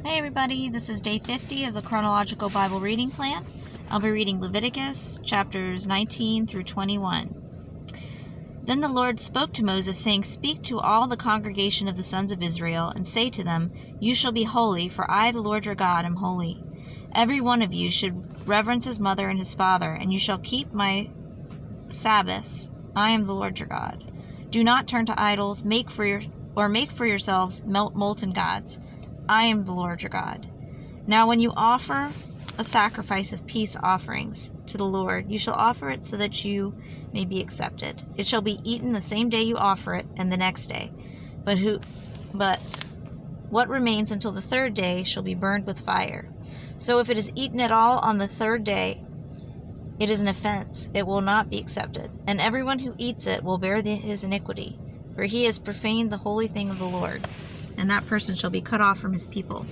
Hey everybody, this is day 50 of the Chronological Bible Reading Plan. I'll be reading Leviticus chapters 19 through 21. Then the Lord spoke to Moses, saying, "Speak to all the congregation of the sons of Israel, and say to them, You shall be holy, for I, the Lord your God, am holy. Every one of you should reverence his mother and his father, and you shall keep my Sabbaths. I am the Lord your God. Do not turn to idols, make for yourselves molten gods. I am the Lord your God. Now when you offer a sacrifice of peace offerings to the Lord, you shall offer it so that you may be accepted. It shall be eaten the same day you offer it, and the next day. But what remains until the third day shall be burned with fire. So if it is eaten at all on the third day, it is an offense. It will not be accepted. And everyone who eats it will bear his iniquity, for he has profaned the holy thing of the Lord. And that person shall be cut off from his people.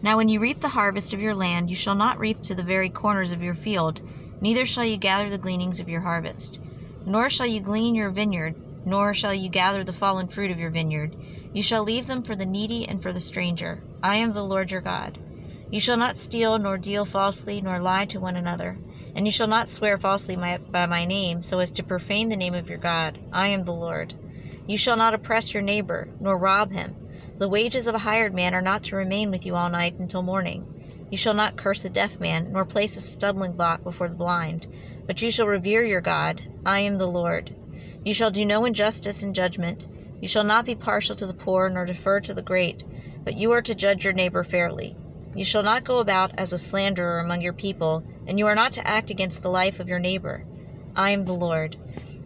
Now when you reap the harvest of your land, you shall not reap to the very corners of your field, neither shall you gather the gleanings of your harvest. Nor shall you glean your vineyard, nor shall you gather the fallen fruit of your vineyard. You shall leave them for the needy and for the stranger. I am the Lord your God. You shall not steal, nor deal falsely, nor lie to one another. And you shall not swear falsely by my name, so as to profane the name of your God. I am the Lord. You shall not oppress your neighbor, nor rob him. The wages of a hired man are not to remain with you all night until morning. You shall not curse a deaf man, nor place a stumbling block before the blind. But you shall revere your God. I am the Lord. You shall do no injustice in judgment. You shall not be partial to the poor, nor defer to the great, but you are to judge your neighbor fairly. You shall not go about as a slanderer among your people, and you are not to act against the life of your neighbor. I am the Lord.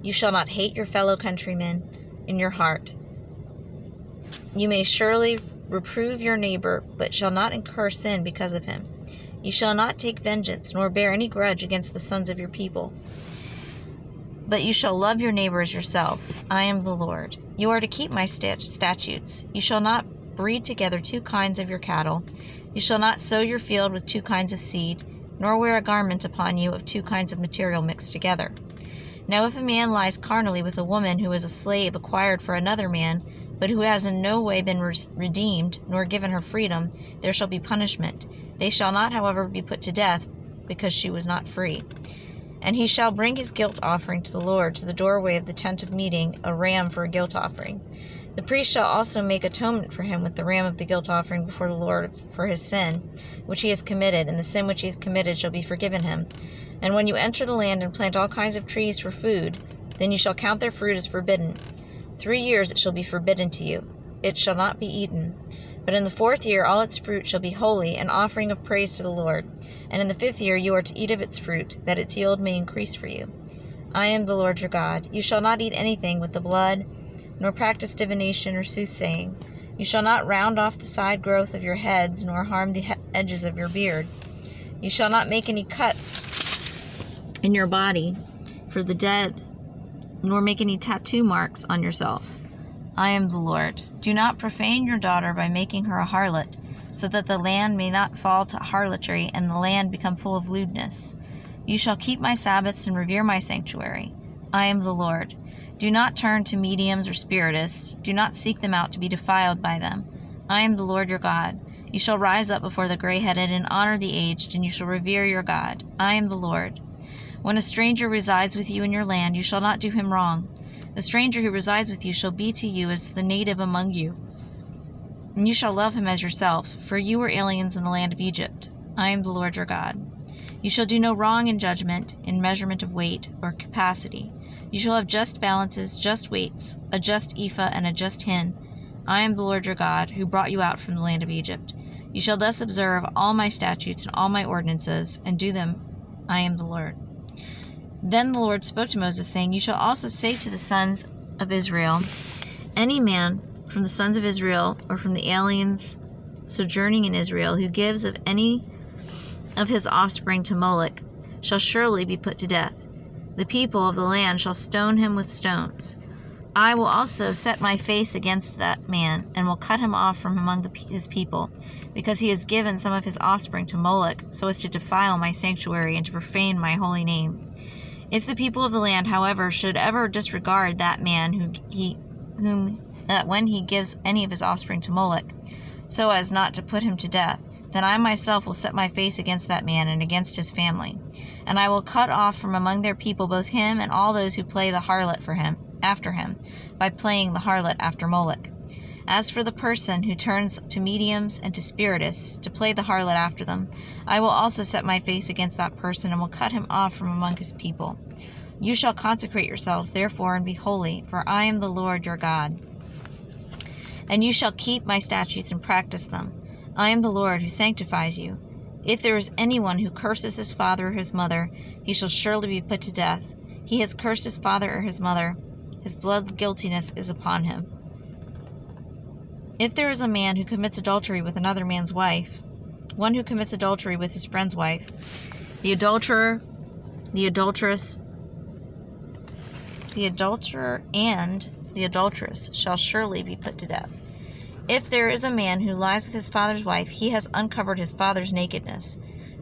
You shall not hate your fellow countrymen in your heart. You may surely reprove your neighbor, but shall not incur sin because of him. You shall not take vengeance, nor bear any grudge against the sons of your people. But you shall love your neighbor as yourself. I am the Lord. You are to keep my statutes. You shall not breed together two kinds of your cattle. You shall not sow your field with two kinds of seed, nor wear a garment upon you of two kinds of material mixed together. Now if a man lies carnally with a woman who is a slave acquired for another man, but who has in no way been redeemed, nor given her freedom, there shall be punishment. They shall not, however, be put to death, because she was not free. And he shall bring his guilt offering to the Lord to the doorway of the tent of meeting, a ram for a guilt offering. The priest shall also make atonement for him with the ram of the guilt offering before the Lord for his sin, which he has committed, and the sin which he has committed shall be forgiven him. And when you enter the land and plant all kinds of trees for food, then you shall count their fruit as forbidden. 3 years it shall be forbidden to you. It shall not be eaten. But in the 4th year all its fruit shall be holy, an offering of praise to the Lord. And in the 5th year you are to eat of its fruit, that its yield may increase for you. I am the Lord your God. You shall not eat anything with the blood, nor practice divination or soothsaying. You shall not round off the side growth of your heads, nor harm the edges of your beard. You shall not make any cuts in your body for the dead, nor make any tattoo marks on yourself. I am the Lord. Do not profane your daughter by making her a harlot, so that the land may not fall to harlotry and the land become full of lewdness. You shall keep my Sabbaths and revere my sanctuary. I am the Lord. Do not turn to mediums or spiritists. Do not seek them out to be defiled by them. I am the Lord your God. You shall rise up before the gray-headed and honor the aged, and you shall revere your God. I am the Lord. When a stranger resides with you in your land, you shall not do him wrong. The stranger who resides with you shall be to you as the native among you, and you shall love him as yourself, for you were aliens in the land of Egypt. I am the Lord your God. You shall do no wrong in judgment, in measurement of weight or capacity. You shall have just balances, just weights, a just ephah and a just hin. I am the Lord your God, who brought you out from the land of Egypt. You shall thus observe all my statutes and all my ordinances, and do them. I am the Lord. Then the Lord spoke to Moses, saying, You shall also say to the sons of Israel, Any man from the sons of Israel, or from the aliens sojourning in Israel, who gives of any of his offspring to Moloch, shall surely be put to death. The people of the land shall stone him with stones. I will also set my face against that man, and will cut him off from among his people, because he has given some of his offspring to Moloch, so as to defile my sanctuary and to profane my holy name. If the people of the land, however, should ever disregard that man when he gives any of his offspring to Moloch, so as not to put him to death, then I myself will set my face against that man and against his family. And I will cut off from among their people both him and all those who play the harlot after him, by playing the harlot after Moloch. As for the person who turns to mediums and to spiritists to play the harlot after them, I will also set my face against that person and will cut him off from among his people. You shall consecrate yourselves, therefore, and be holy, for I am the Lord your God. And you shall keep my statutes and practice them. I am the Lord who sanctifies you. If there is anyone who curses his father or his mother, he shall surely be put to death. He has cursed his father or his mother. His blood guiltiness is upon him. If there is a man who commits adultery with another man's wife, one who commits adultery with his friend's wife, the adulterer, the adulteress, the adulterer, and the adulteress shall surely be put to death. If there is a man who lies with his father's wife, he has uncovered his father's nakedness.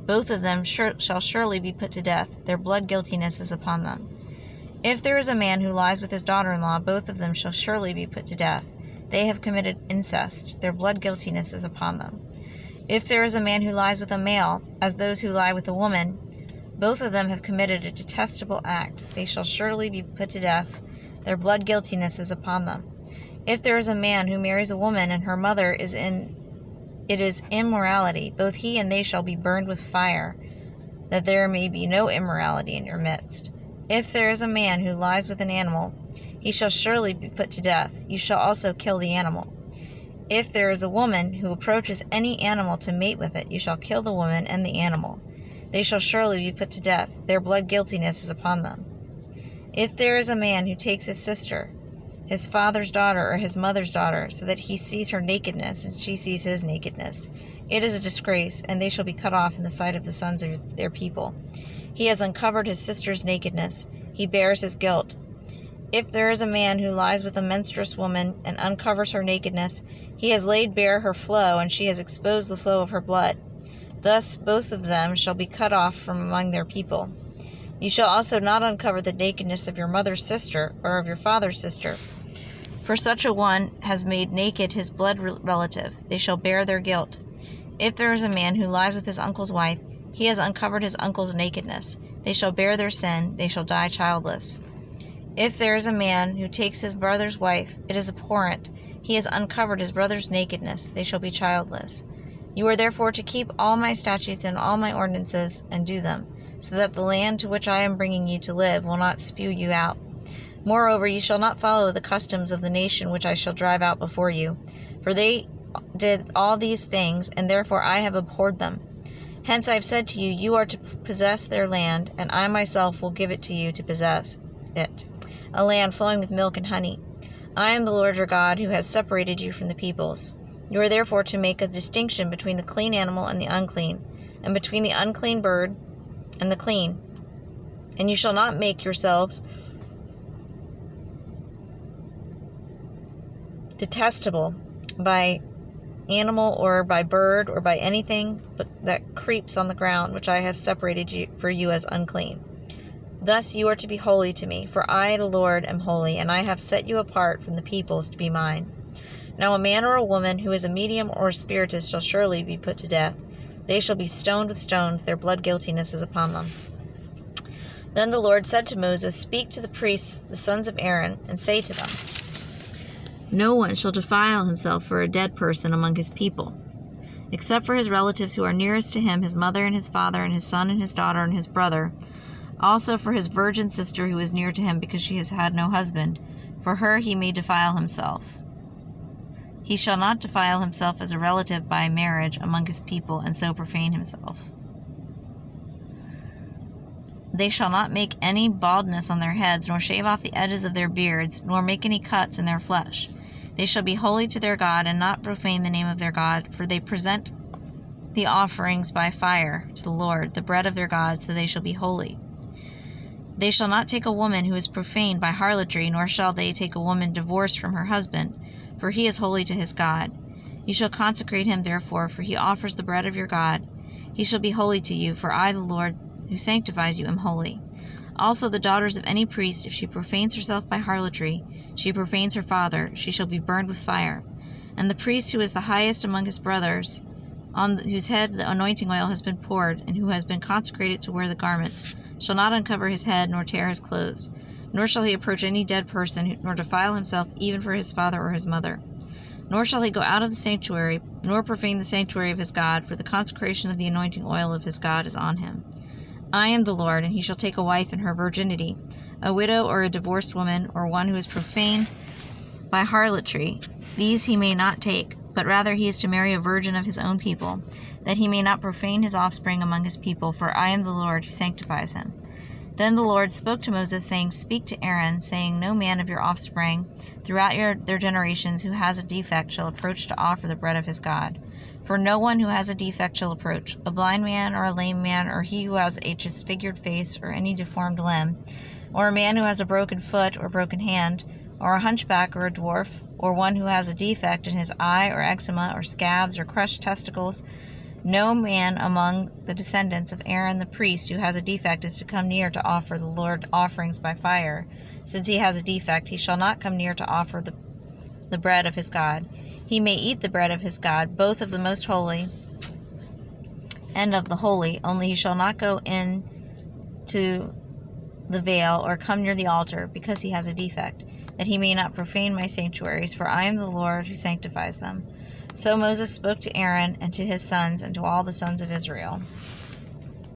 Both of them shall surely be put to death. Their blood guiltiness is upon them. If there is a man who lies with his daughter-in-law, both of them shall surely be put to death. They have committed incest. Their blood guiltiness is upon them. If there is a man who lies with a male, as those who lie with a woman, both of them have committed a detestable act. They shall surely be put to death. Their blood guiltiness is upon them. If there is a man who marries a woman and her mother it is immorality, both he and they shall be burned with fire, that there may be no immorality in your midst. If there is a man who lies with an animal, he shall surely be put to death. You shall also kill the animal. If there is a woman who approaches any animal to mate with it, you shall kill the woman and the animal. They shall surely be put to death. Their blood guiltiness is upon them. If there is a man who takes his sister, his father's daughter or his mother's daughter, so that he sees her nakedness and she sees his nakedness, it is a disgrace, and they shall be cut off in the sight of the sons of their people. He has uncovered his sister's nakedness. He bears his guilt. If there is a man who lies with a menstruous woman and uncovers her nakedness, he has laid bare her flow, and she has exposed the flow of her blood. Thus both of them shall be cut off from among their people. You shall also not uncover the nakedness of your mother's sister or of your father's sister, for such a one has made naked his blood relative. They shall bear their guilt. If there is a man who lies with his uncle's wife, he has uncovered his uncle's nakedness. They shall bear their sin. They shall die childless. If there is a man who takes his brother's wife, it is abhorrent. He has uncovered his brother's nakedness. They shall be childless. You are therefore to keep all my statutes and all my ordinances, and do them, so that the land to which I am bringing you to live will not spew you out. Moreover, you shall not follow the customs of the nation which I shall drive out before you, for they did all these things, and therefore I have abhorred them. Hence I have said to you, you are to possess their land, and I myself will give it to you to possess it, a land flowing with milk and honey. I am the Lord your God, who has separated you from the peoples. You are therefore to make a distinction between the clean animal and the unclean, and between the unclean bird and the clean. And you shall not make yourselves detestable by animal or by bird or by anything that creeps on the ground, which I have separated for you as unclean. Thus you are to be holy to me, for I, the Lord, am holy, and I have set you apart from the peoples to be mine. Now a man or a woman who is a medium or a spiritist shall surely be put to death. They shall be stoned with stones. Their blood guiltiness is upon them. Then the Lord said to Moses, Speak to the priests, the sons of Aaron, and say to them, No one shall defile himself for a dead person among his people, except for his relatives who are nearest to him, his mother and his father and his son and his daughter and his brother, also for his virgin sister who is near to him because she has had no husband. For her he may defile himself. He shall not defile himself as a relative by marriage among his people, and so profane himself. They shall not make any baldness on their heads, nor shave off the edges of their beards, nor make any cuts in their flesh. They shall be holy to their God, and not profane the name of their God, for they present the offerings by fire to the Lord, the bread of their God, so they shall be holy. They shall not take a woman who is profaned by harlotry, nor shall they take a woman divorced from her husband, for he is holy to his God. You shall consecrate him, therefore, for he offers the bread of your God. He shall be holy to you, for I, the Lord, who sanctifies you, am holy. Also the daughters of any priest, if she profanes herself by harlotry, she profanes her father, she shall be burned with fire. And the priest who is the highest among his brothers, on whose head the anointing oil has been poured, and who has been consecrated to wear the garments, shall not uncover his head, nor tear his clothes, nor shall he approach any dead person, nor defile himself even for his father or his mother. Nor shall he go out of the sanctuary, nor profane the sanctuary of his God, for the consecration of the anointing oil of his God is on him. I am the Lord, and he shall take a wife in her virginity, a widow or a divorced woman, or one who is profaned by harlotry. These he may not take, but rather he is to marry a virgin of his own people, that he may not profane his offspring among his people, for I am the Lord who sanctifies him. Then the Lord spoke to Moses, saying, Speak to Aaron, saying, No man of your offspring throughout their generations who has a defect shall approach to offer the bread of his God. For no one who has a defect shall approach, a blind man or a lame man, or he who has a disfigured face or any deformed limb, or a man who has a broken foot or broken hand, or a hunchback or a dwarf, or one who has a defect in his eye or eczema or scabs or crushed testicles. No man among the descendants of Aaron the priest who has a defect is to come near to offer the Lord offerings by fire. Since he has a defect, he shall not come near to offer the bread of his God. He may eat the bread of his God, both of the most holy and of the holy, only he shall not go in to the veil or come near the altar, because he has a defect, that he may not profane my sanctuaries, for I am the Lord who sanctifies them. So Moses spoke to Aaron and to his sons and to all the sons of Israel.